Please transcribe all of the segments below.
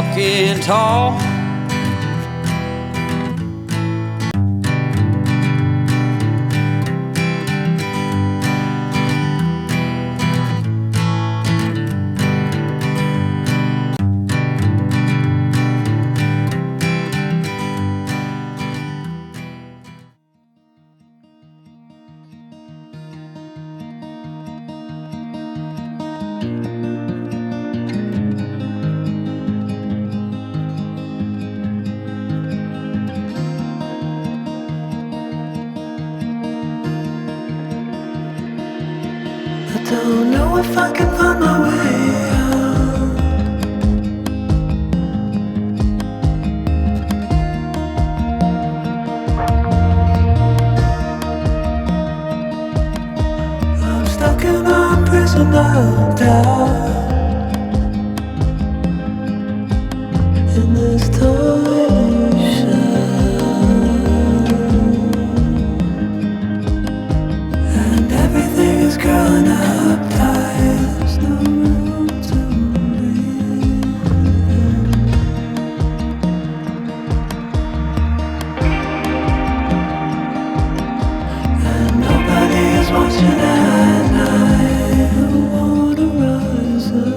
walking tall. I don't know if I can find my way out. I'm stuck in a prison of doubt. In this tiny shell, and everything is growing up tight. There's no room to breathe. And nobody is watching at night. I wanna rise up.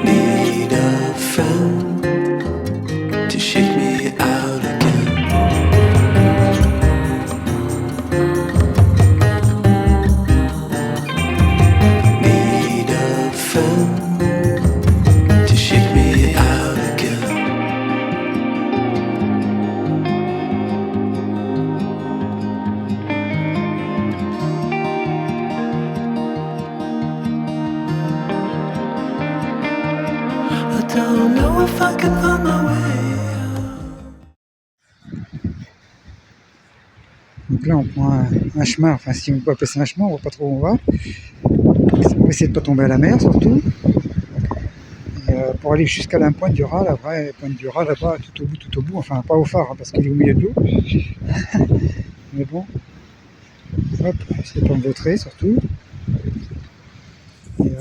Need a friend to shake me out again. Need a friend to shake me out again. I don't know if I can find my way out. Donc là on prend un chemin, enfin si on peut appeler ça un chemin, on voit pas trop où on va. On va essayer de pas tomber à la mer surtout. Et, pour aller jusqu'à la pointe du Raz, la vraie pointe du Raz là-bas, tout au bout, enfin pas au phare hein, parce qu'il est au milieu de l'eau. Mais bon, hop, c'est pas me vautrer surtout. Et,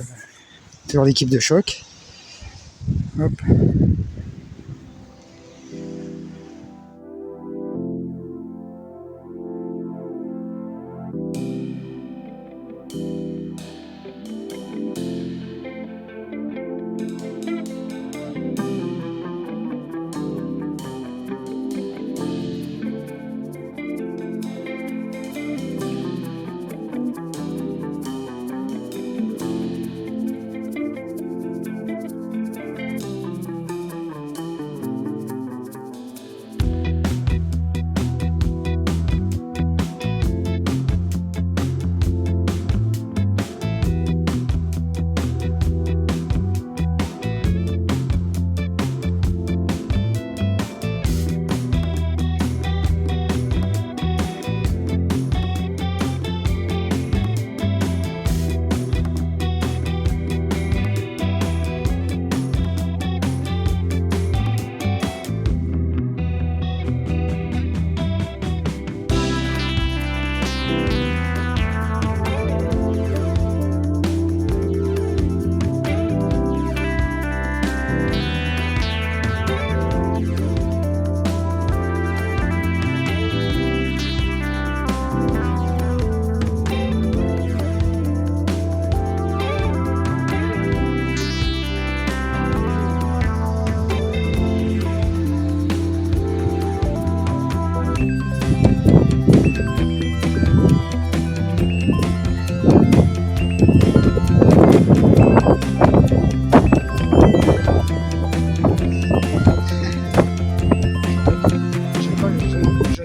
toujours l'équipe de choc. Hop.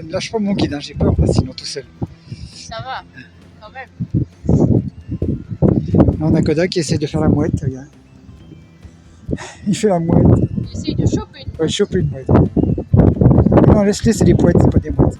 Lâche pas mon guide, hein, j'ai peur, sinon tout seul. Ça va, quand même. Là, on a Kodak qui essaie de faire la mouette, regarde. Il fait la mouette. J'essaye de choper une. Ouais, choper une mouette. Non, laisse-les, c'est des poètes, c'est pas des mouettes.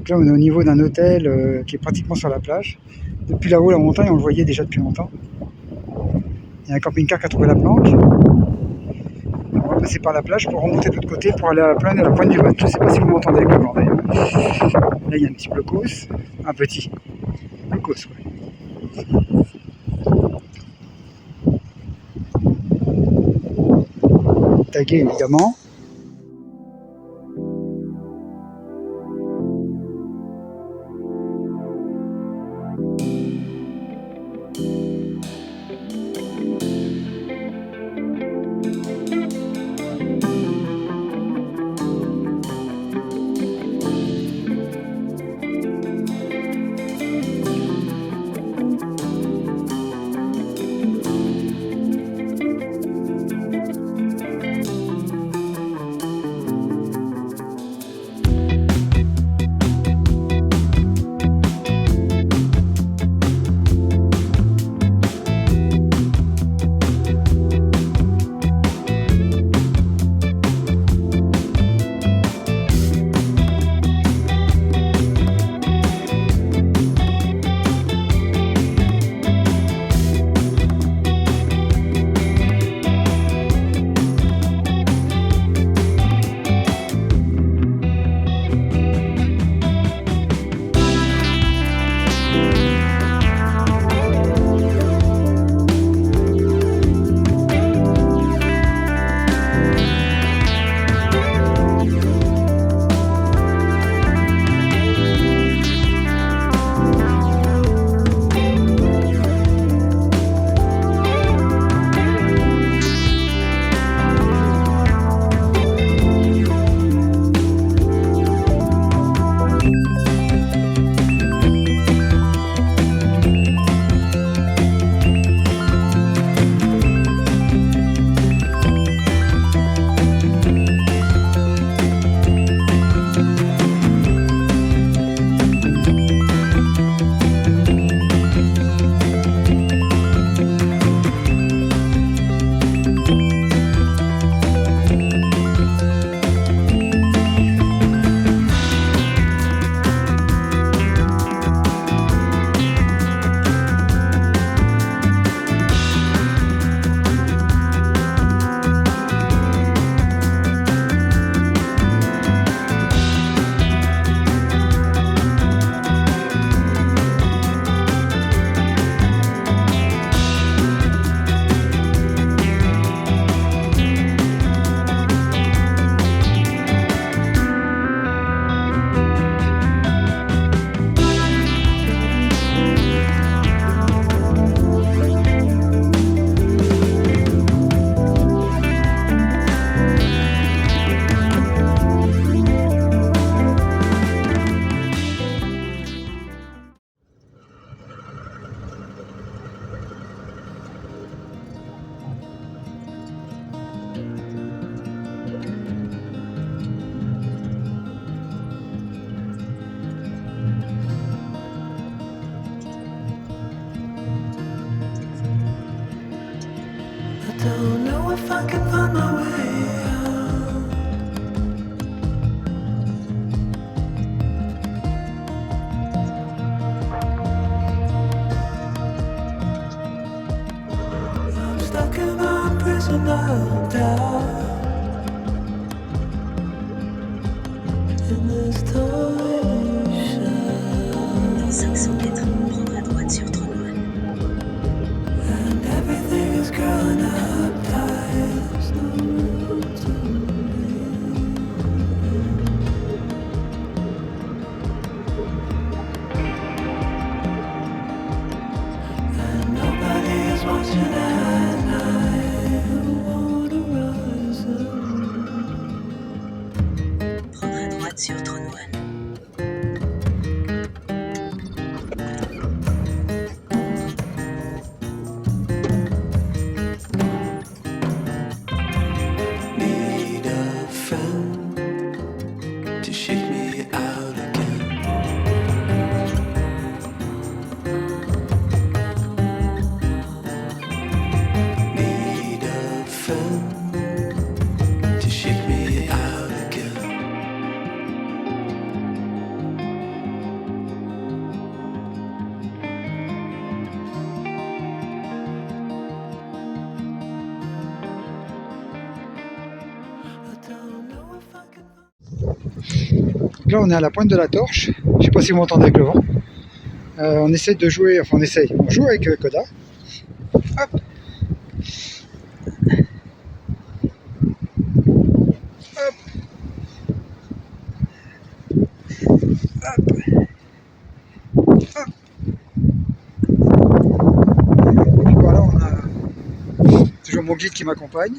Donc là, on est au niveau d'un hôtel qui est pratiquement sur la plage. Depuis là-haut, la montagne, on le voyait déjà depuis longtemps. Il y a un camping-car qui a trouvé la planque. On va passer par la plage pour remonter de l'autre côté pour aller à la pointe du Vat. Je ne sais pas si vous m'entendez avec le vent d'ailleurs. Là, il y a un petit blocos. Un petit blocos, ouais. Tagué évidemment. Don't know if I can find my way out. I'm stuck in a prison of doubt. In this torsion. Dans 500 mètres, prendre à droite sur Tronouan. And everything is growing up tight. There's no room to breathe. And nobody is watching at night. Who wanna rise up? Prendre à droite sur Tronouan. Need a friend to shake me out again. Need a friend to shake me out again. Donc là on est à la pointe de la torche, je sais pas si vous m'entendez avec le vent. On essaie de jouer, enfin on joue avec Koda. Hop. Hop. Hop. Hop. Et puis voilà, on a toujours mon guide qui m'accompagne.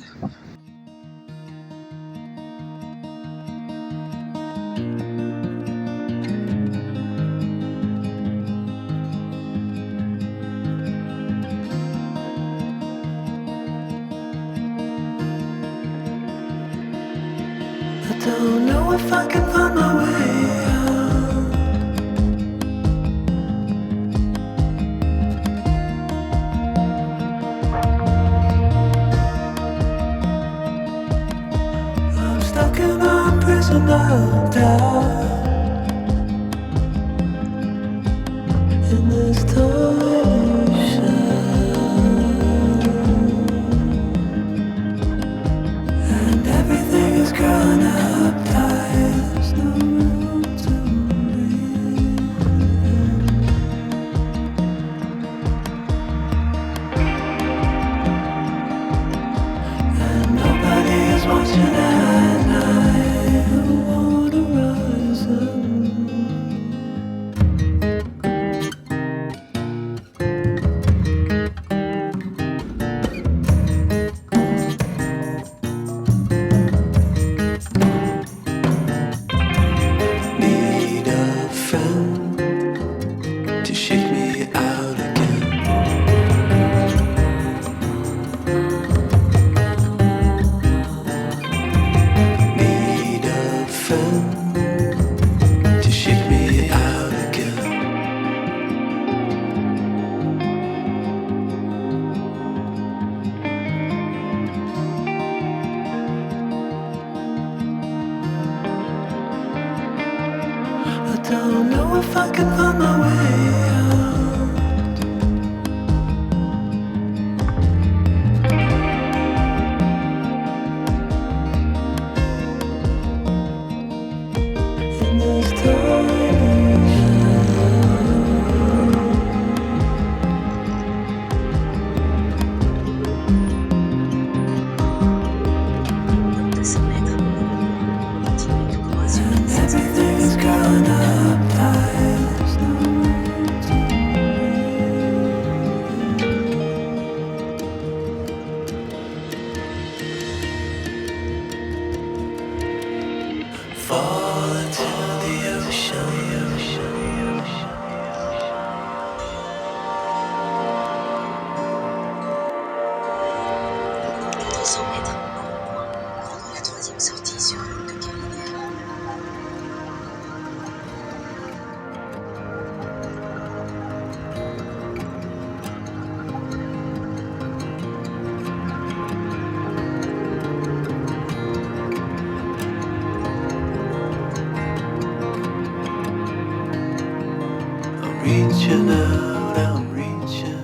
I don't know if I can find my way out. I'm stuck in a prison of doubt. In this ocean, and everything is gone up tight. There's no room to breathe. And nobody is watching at night. I wanna rise up. Need a friend to shake me out again. Need a friend to shake me out again. I don't know if I can find my way out. In this Dans 200 mètres, continue tout droit sur la 16. everything is gone up tight. There's no room to breathe. Fall into the ocean. Dans 400 mètres, prendre la troisième sortie sur route de Caminaire. I'm reaching out, I'm reaching.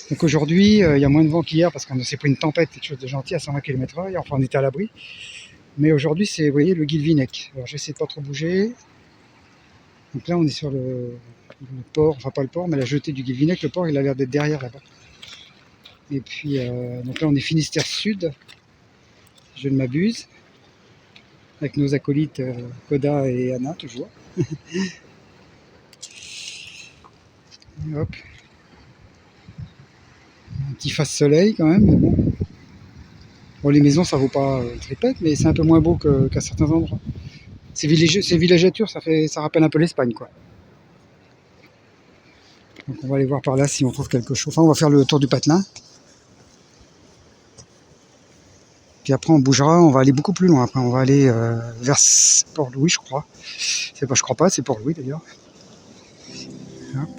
Donc aujourd'hui, il y a moins de vent qu'hier parce qu'on s'est pris une tempête, quelque chose de gentil à 120 km/h. Hier, enfin, on était à l'abri. Mais aujourd'hui, c'est, vous voyez, le Guilvinec. Alors j'essaie de pas trop bouger. Donc là, on est sur le port, enfin pas le port, mais la jetée du Guilvinec. Le port, il a l'air d'être derrière là-bas. Et puis, donc là, on est Finistère Sud, si je ne m'abuse, avec nos acolytes Koda et Anna, toujours. Et hop. Un petit face soleil quand même, mais bon. Bon, les maisons, ça vaut pas tripette, mais c'est un peu moins beau qu'à certains endroits. Ces villégiatures, ça rappelle un peu l'Espagne, quoi. Donc on va aller voir par là si on trouve quelque chose. Enfin, on va faire le tour du patelin. Puis après, on bougera, on va aller beaucoup plus loin. Après, on va aller vers Port-Louis, je crois. C'est pas, je crois pas, c'est Port-Louis d'ailleurs. Hop.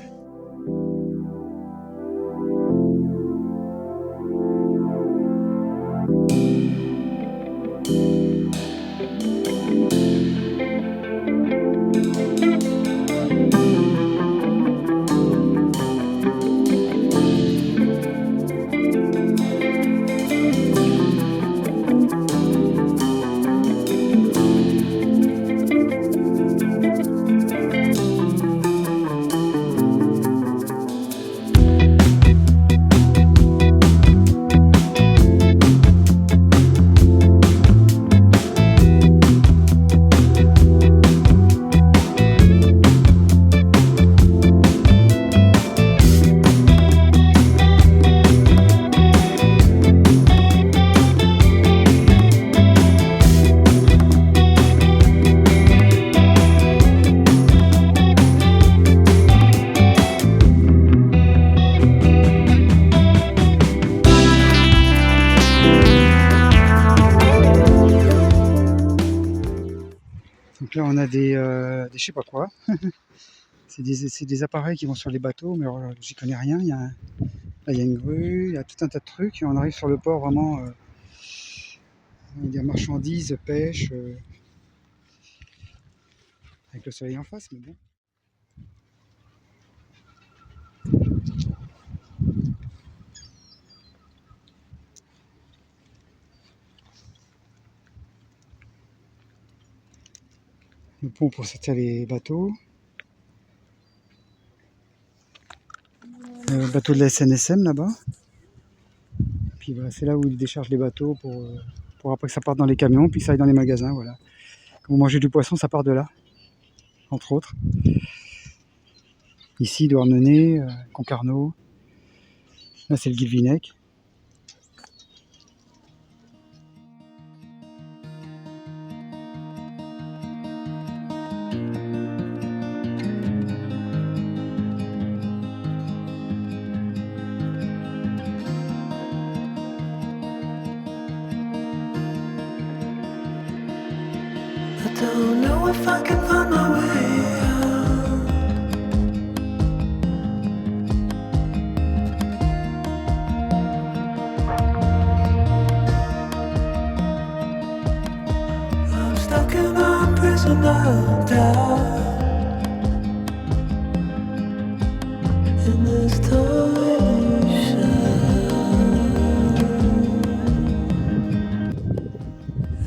là on a je sais pas quoi. C'est des appareils qui vont sur les bateaux, mais alors, j'y connais rien. Là, il y a une grue, il y a tout un tas de trucs. Et on arrive sur le port vraiment. Il y a marchandises, pêche, avec le soleil en face, mais bon. Le pont pour sortir les bateaux. Le bateau de la SNSM là-bas. Puis voilà, c'est là où ils déchargent les bateaux pour après que ça parte dans les camions, puis que ça aille dans les magasins. Voilà. Quand vous mangez du poisson, ça part de là, entre autres. Ici, Douarnenez, Concarneau. Là, c'est le Guilvinec. I don't know if I can find my way out. I'm stuck in a prison of doubt. In this torsion.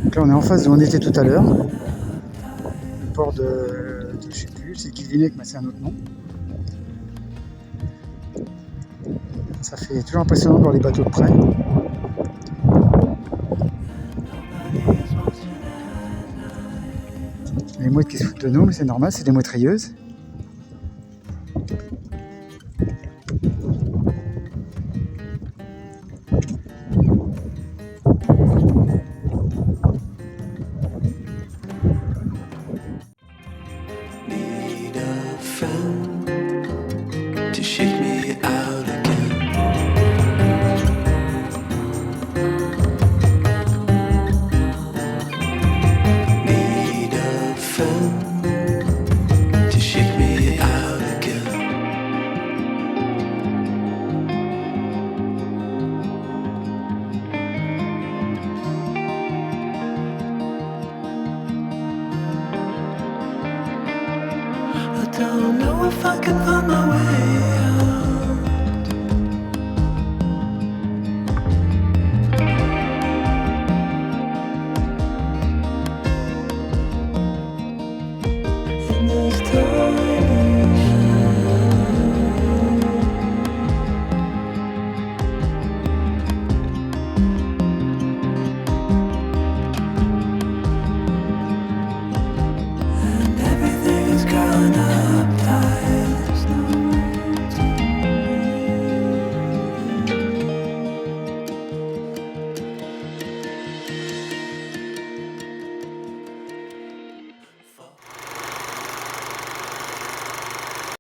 Donc là, on est en face d'où on était tout à l'heure. Le port de je sais plus, c'est Guilvinec, mais c'est un autre nom. Ça fait toujours impressionnant de voir les bateaux de près. Les mouettes qui se foutent de nous, mais c'est normal, c'est des mouettes rayeuses. Need a friend to shake me out again. Need a friend to shake me out again. I don't know if I can find my way out.